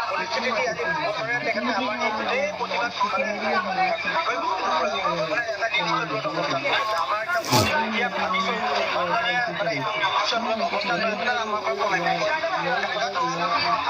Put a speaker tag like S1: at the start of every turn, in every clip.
S1: পৰিস্থিতি আজি বছৰে তেখেতে আমাৰ এই গোটেই প্ৰতিবাদ এতিয়া ভাবিছোঁ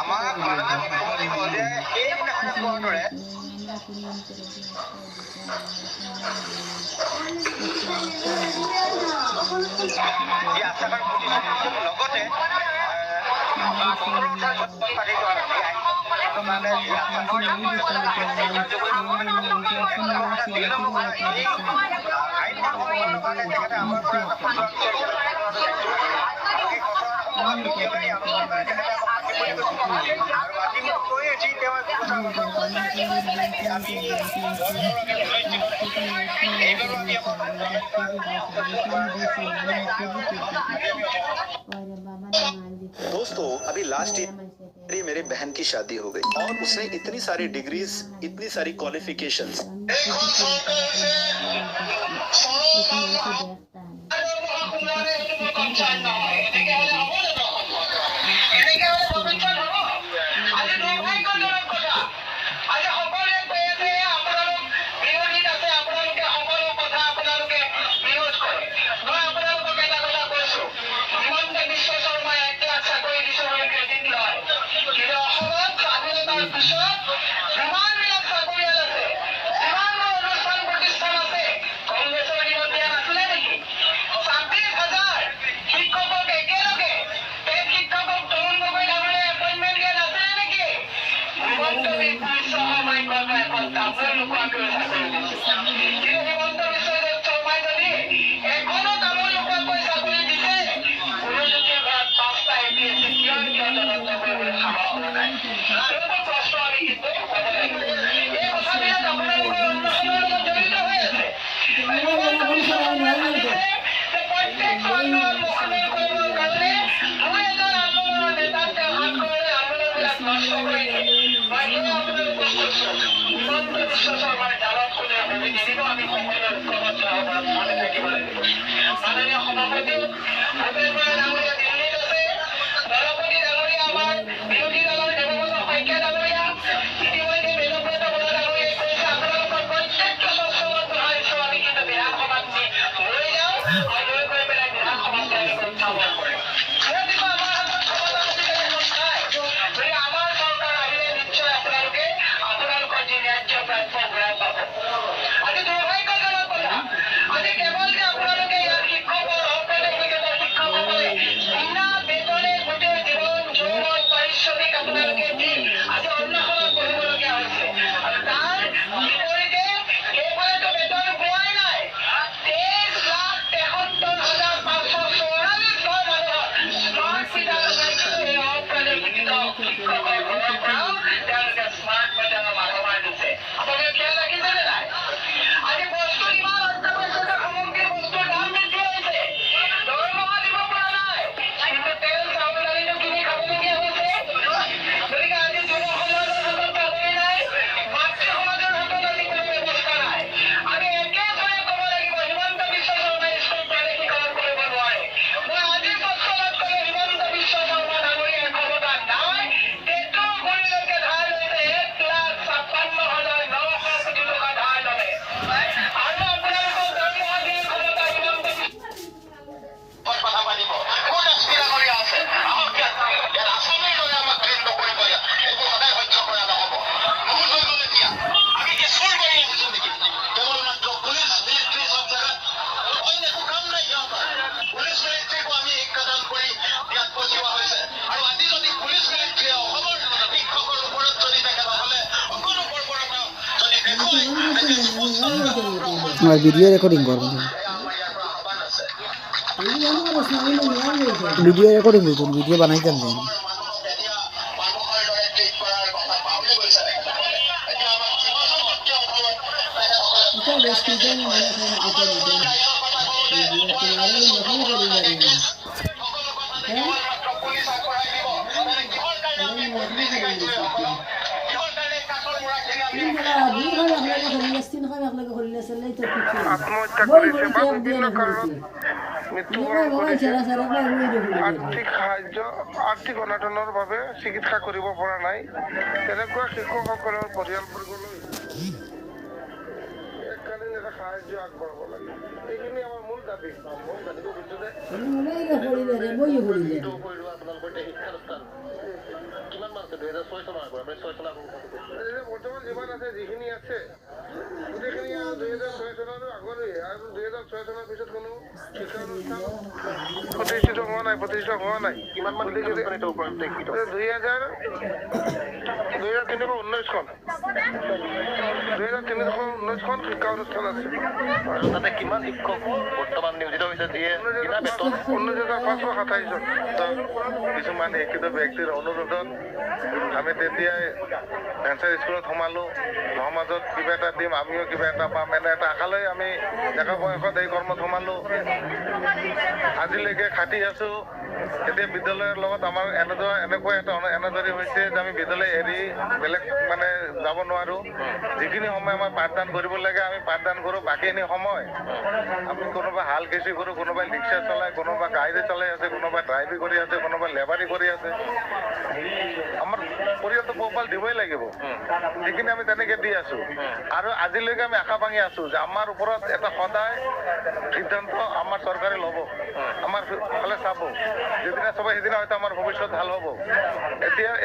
S1: আমাক মানুহে ভাবিব লাগিব যে সেইদিনাখনে কোৱাৰ দৰে লগতে
S2: दोस्तों अभी लास्ट ईयर मेरे बहन की शादी हो गई और उसने इतनी सारी डिग्रीज इतनी सारी क्वालिफिकेशंस
S3: ভিডিও রেকর্ডিং করবো ভিডিও রেকর্ডিং করুন ভিডিও বানাইতেন দেন
S4: আত্মহত্যা করেছে বাবু বিভিন্ন কারণ মৃত্যুবৰণ কৰিছে। আৰ্থিক সাহায্য, আৰ্থিক অনাটনৰ বাবে চিকিৎসা কৰিব পৰা নাই। তেনেকুৱা শিক্ষকসকলৰ পৰিয়ালবৰ্গলৈ এককালীন এটা সাহায্য আগবঢ়াব লাগে। এইখিনি আমাৰ মূল দাবী। বৰ্তমান যিমান আছে, যিখিনি আছে গোটেইখিনি 2006 চনৰ আগৰে, আৰু 2006 চনৰ পিছত কোনো শিক্ষানুষ্ঠান প্ৰতিষ্ঠিত হোৱা নাই। 2319খন 2319খন শিক্ষা অনুষ্ঠান আছে।
S2: আৰু তাতে কিমান শিক্ষক বৰ্তমান নিয়োজিত হৈছে যিয়ে
S4: 19,527 জন।
S2: কিছুমান শিক্ষিত ব্যক্তিৰ অনুৰোধত আমি তেতিয়াই ভেঞ্চাৰ স্কুলত সোমালোঁ। সমাজত কিবা এটা দিম, আমিও কিবা এটা পাম, এনে এটা আশালৈ আমি ডেকা বয়সত এই কৰ্মত সোমালোঁ। আজিলৈকে খাটি আছোঁ। এতিয়া বিদ্যালয়ৰ লগত আমাৰ এনেকুৱা এটা এনেদৰে হৈছে যে আমি বিদ্যালয় এৰি বেলেগ মানে যাব নোৱাৰোঁ। যিখিনি সময় আমাৰ পাঠদান কৰিব লাগে আমি পাঠদান কৰোঁ। বাকীখিনি সময় আমি কোনোবা হাল কৃষি কৰোঁ, কোনোবাই ৰিক্সা চলায়, কোনোবা গাড়ী চলাই আছে, কোনোবাই ড্ৰাইভিং কৰি আছে, কোনোবাই লেবাৰী কৰি আছে। আমাৰ পৰিয়ালটো পোহপাল দিবই লাগিব। সেইখিনি আমি তেনেকৈ দি আছোঁ। আৰু আজিলৈকে আমি আশা ভাঙি আছোঁ যে আমাৰ ওপৰত এটা সদায় সিদ্ধান্ত আমাৰ চৰকাৰে ল'ব, আমাৰ ফালে চাব। যেদিনা চাব সেইদিনা হয়তো আমাৰ ভৱিষ্যত ভাল হ'ব।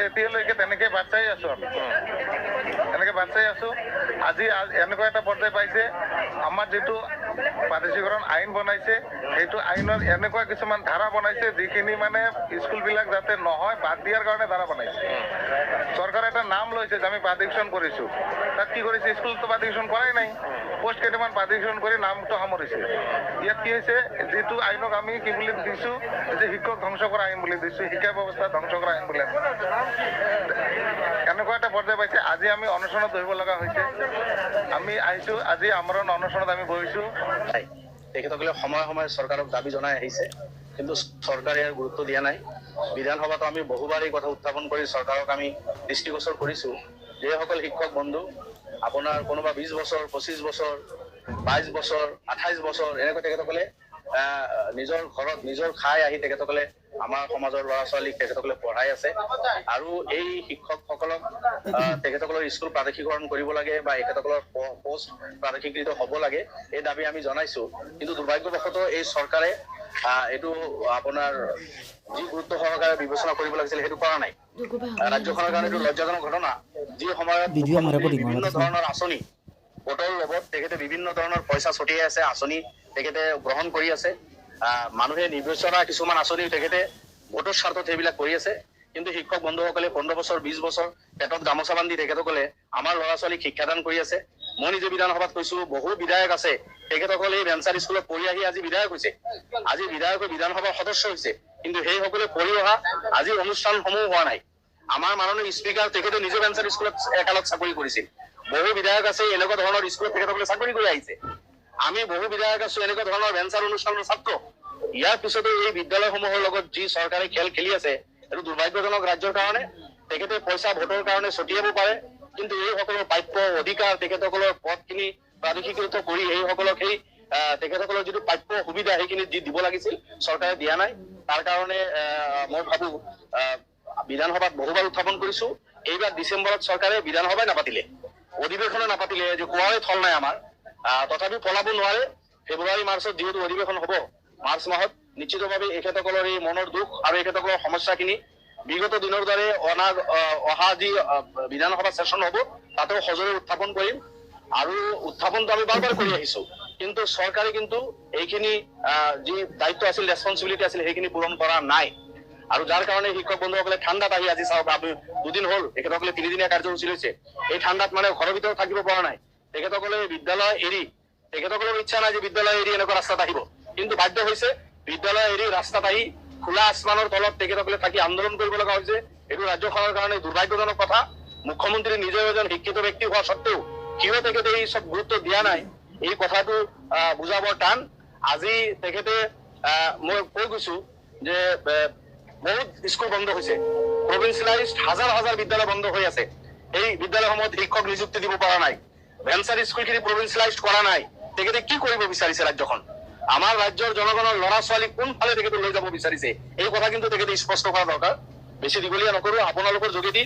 S2: এতিয়ালৈকে তেনেকৈ বাট চাই আছোঁ আমি, এনেকৈ বাট চাই আছোঁ। আজি এনেকুৱা এটা পৰ্যায় পাইছে, আমাৰ যিটো প্ৰাদেশিকৰণ আইন বনাইছে, সেইটো আইনৰ এনেকুৱা কিছুমান ধাৰা বনাইছে যিখিনি মানে স্কুলবিলাক যাতে নহয় বাদ দিয়াৰ কাৰণে ধাৰা বনাইছে। চৰকাৰে এটা নাম লৈছে যে আমি প্ৰাধিকৰণ কৰিছোঁ। তাত কি কৰিছে, স্কুলতো প্ৰাধিকৰণ কৰাই নাই, পোষ্ট কেইটামান প্ৰাধিকৰণ কৰি নামটো সামৰিছে। ইয়াত কি হৈছে, যিটো আইনক আমি কি বুলি দিছোঁ যে শিক্ষক ধ্বংস কৰা আইন বুলি দিছোঁ, শিক্ষা ব্যৱস্থা ধ্বংস কৰা আইন বুলি। এনেকুৱা এটা পৰ্যায় পাইছে। আজি আমি অনশনত বহিব লগা হৈছে। আমি আহিছোঁ, আজি আমৰণ অনশনত আমি বহিছোঁ।
S5: তেখেতসকলে সময়ে সময়ে চৰকাৰক দাবী জনাই আহিছে, কিন্তু চৰকাৰে ইয়াৰ গুৰুত্ব দিয়া নাই। বিধানসভাতো আমি বহুবাৰ এই কথা উত্থাপন কৰি চৰকাৰক আমি দৃষ্টিগোচৰ কৰিছোঁ। যিসকল শিক্ষক বন্ধু আপোনাৰ কোনোবা 20 বছৰ, 25 বছৰ, 22 বছৰ, 28 বছৰ এনেকৈ তেখেতসকলে নিজৰ ঘৰত নিজৰ খাই আহি তেখেতসকলে আমাৰ সমাজৰ ল'ৰা ছোৱালীক তেখেতসকলে পঢ়াই আছে। আৰু এই শিক্ষকসকলক তেখেতসকলৰ স্কুল প্ৰাদেশিকৰণ কৰিব লাগে বা তেখেতসকলৰ পোষ্ট প্ৰাদেশিকৃত হ'ব লাগে, এই দাবী আমি জনাইছোঁ। কিন্তু দুৰ্ভাগ্যবশতঃ এই চৰকাৰে এইটো আপোনাৰ যি গুৰুত্ব সহকাৰে বিবেচনা কৰিব লাগিছিল সেইটো কৰা নাই। ৰাজ্যখনৰ কাৰণে এইটো লজ্জাজনক ঘটনা। যি সময়ত বিভিন্ন ধৰণৰ আঁচনি ভোটৰ লগত তেখেতে বিভিন্ন ধৰণৰ পইচা ছটিয়াই আছে, আঁচনি তেখেতে গ্ৰহণ কৰি আছে। মানুহে নিৰ্বিচৰা কিছুমান আঁচনি তেখেতে ভোটৰ স্বাৰ্থত সেইবিলাক কৰি আছে। কিন্তু শিক্ষক বন্ধুসকলে 15 বছৰ 20 বছৰ পেটত গামোচা বান্ধি তেখেতসকলে আমাৰ ল'ৰা ছোৱালীক শিক্ষাদান কৰি আছে। মই নিজে বিধানসভাত কৈছো, বহু বিধায়ক আছে তেখেতসকলে এই ভেঞ্চাৰ স্কুলত পঢ়ি আহি আজি বিধায়ক হৈছে, আজি বিধায়ক বিধানসভাৰ সদস্য হৈছে। কিন্তু সেইসকলে পঢ়ি অহা আজি অনুষ্ঠানসমূহ হোৱা নাই। আমাৰ মাননীয় স্পীকাৰ তেখেতে নিজে ভেঞ্চাৰ স্কুলত একালত চাকৰি কৰিছিল। বহু বিধায়ক আছে এনেকুৱা ধৰণৰ স্কুলত তেখেতসকলে চাকৰি কৰি আহিছে। আমি বহু বিধায়ক আছো এনেকুৱা ধৰণৰ ভেঞ্চাৰ অনুষ্ঠানৰ ছাত্ৰ। ইয়াৰ পিছতো এই বিদ্যালয়সমূহৰ লগত যি চৰকাৰে খেল খেলি আছে, এইটো দুৰ্ভাগ্যজনক। ৰাজ্যৰ কাৰণে তেখেতে পইচা ভোটৰ কাৰণে ছটিয়াব পাৰে, কিন্তু এইসকলৰ প্ৰাপ্য অধিকাৰ তেখেতসকলৰ পদখিনি প্ৰাদেশিকৃত কৰি এইসকলক সেই তেখেতসকলৰ যিটো প্ৰাপ্য সুবিধা সেইখিনি দিব লাগিছিল, চৰকাৰে দিয়া নাই। তাৰ কাৰণে মই ভাবো বিধানসভাত বহুবাৰ উত্থাপন কৰিছো, এইবাৰ ডিচেম্বৰত চৰকাৰে বিধানসভাই নাপাতিলে, অধিৱেশনো নাপাতিলে, যে কোৱাৰে থল নাই আমাৰ। তথাপি পলাব নোৱাৰে। ফেব্ৰুৱাৰী মাৰ্চত যিহেতু অধিৱেশন হ'ব, মাৰ্চ মাহত নিশ্চিতভাৱে এখেতসকলৰ এই মনৰ দুখ আৰু এখেতসকলৰ সমস্যাখিনি বিগত দিনৰ দৰে অহা যি বিধানসভা সেশন হ'ব তাতেও সজোৰে উত্থাপন কৰিম। আৰু উত্থাপনটো আমি বাৰবাৰ কৰি আহিছো, কিন্তু চৰকাৰে কিন্তু এইখিনি যি দায়িত্ব আছিল, ৰেছপন্সিবিলিটি আছিল, সেইখিনি পূৰণ কৰা নাই। আৰু যাৰ কাৰণে শিক্ষক বন্ধুসকলে ঠাণ্ডাত আহি আজি চাওক, দুদিন হ'ল তেখেতসকলে 3দিনীয়া কাৰ্যসূচী লৈছে। এই ঠাণ্ডাত মানে ঘৰৰ ভিতৰত থাকিব পৰা নাই। তেখেতসকলে বিদ্যালয় এৰি, তেখেতসকলৰ ইচ্ছা নাই যে বিদ্যালয় এৰি এনেকুৱা ৰাস্তাত আহিব, কিন্তু বাধ্য হৈছে বিদ্যালয় এৰি ৰাস্তাত আহি খোলা আসমানৰ তলত তেখেতসকলে থাকি আন্দোলন কৰিব লগা হৈছে। এইটো ৰাজ্যখনৰ কাৰণে দুৰ্ভাগ্যজনক কথা। মুখ্যমন্ত্ৰী নিজেও এজন শিক্ষিত ব্যক্তি হোৱা স্বত্বেও কিয় তেখেতে এই সব গুৰুত্ব দিয়া নাই, এই কথাটো বুজাব টান। আজি তেখেতে মই কৈ গৈছো যে বহুত স্কুল বন্ধ হৈছে, প্ৰভিন্সিয়েলাইজড হাজাৰ হাজাৰ বিদ্যালয় বন্ধ হৈ আছে। এই বিদ্যালয়সমূহত শিক্ষক নিযুক্তি দিব পৰা নাই, ভেঞ্চাৰ স্কুলখিনি প্ৰভিন্সিয়েলাইজড কৰা নাই। তেখেতে কি কৰিব বিচাৰিছে ৰাজ্যখন? আমাৰ ৰাজ্যৰ জনগণৰ ল'ৰা ছোৱালী কোনফালে তেখেতে লৈ যাব বিচাৰিছে এই কথা কিন্তু তেখেতে স্পষ্ট কৰা দৰকাৰ। বেছি দীঘলীয়া নকৰো, আপোনালোকৰ যোগেদি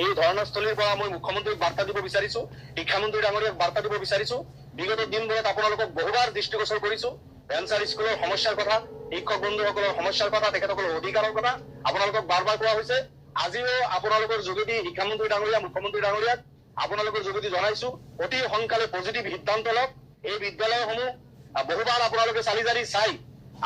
S5: এই ধৰ্ণস্থলীৰ পৰা মই মুখ্যমন্ত্ৰীক বাৰ্তা দিব বিচাৰিছো, শিক্ষামন্ত্ৰী ডাঙৰীয়াক বাৰ্তা দিব বিচাৰিছো। বিগত দিনবোৰত আপোনালোকক বহুবাৰ দৃষ্টিগোচৰ কৰিছো, ভেঞ্চাৰ স্কুলৰ সমস্যাৰ কথা, শিক্ষক বন্ধুসকলৰ সমস্যাৰ কথা, তেখেতসকলৰ অধিকাৰৰ কথা আপোনালোকক বাৰ বাৰ কোৱা হৈছে। আজিও আপোনালোকৰ যোগেদি শিক্ষামন্ত্ৰী ডাঙৰীয়া, মুখ্যমন্ত্ৰী ডাঙৰীয়াক আপোনালোকৰ যোগেদি জনাইছো, অতি সোনকালে পজিটিভ সিদ্ধান্ত লওক। এই বিদ্যালয়সমূহ বহুবাৰ আপোনালোকে চালি জাৰি চাই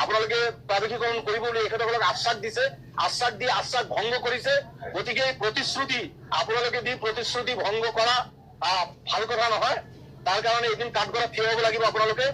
S5: আপোনালোকে প্ৰাদেশিকৰণ কৰিব বুলি এখেতসকলক আশ্বাস দিছে, আশ্বাস দি আশ্বাস ভংগ কৰিছে। গতিকে প্ৰতিশ্ৰুতি আপোনালোকে দি প্ৰতিশ্ৰুতি ভংগ কৰা ভাল কথা নহয়। তাৰ কাৰণে এদিন কাঠগড়াত থিয় হ'ব লাগিব আপোনালোকে।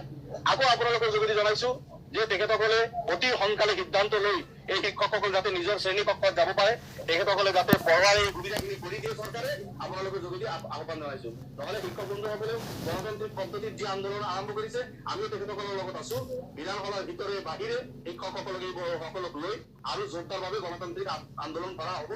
S5: আকৌ আপোনালোকৰ যোগেদি জনাইছো যে তেখেতসকলে অতি সোনকালে সিদ্ধান্ত লৈ এই শিক্ষকসকল যাতে নিজৰ শ্ৰেণী কক্ষত যাব পাৰে, তেখেতসকলে যাতে পঢ়াৰ এই সুবিধাখিনি কৰি দিয়ে চৰকাৰে, আপোনালোকৰ যোগেদি আহ্বান জনাইছো। নহলে শিক্ষক বন্ধুসকলেও গণতান্ত্ৰিক পদ্ধতিত যি আন্দোলন আৰম্ভ কৰিছে আমিও তেখেতসকলৰ লগত আছো। বিধানসভাৰ ভিতৰে বাহিৰে শিক্ষকসকলক লৈ আৰু জোৰদাৰভাৱে গণতান্ত্ৰিক আন্দোলন কৰা হ'ব।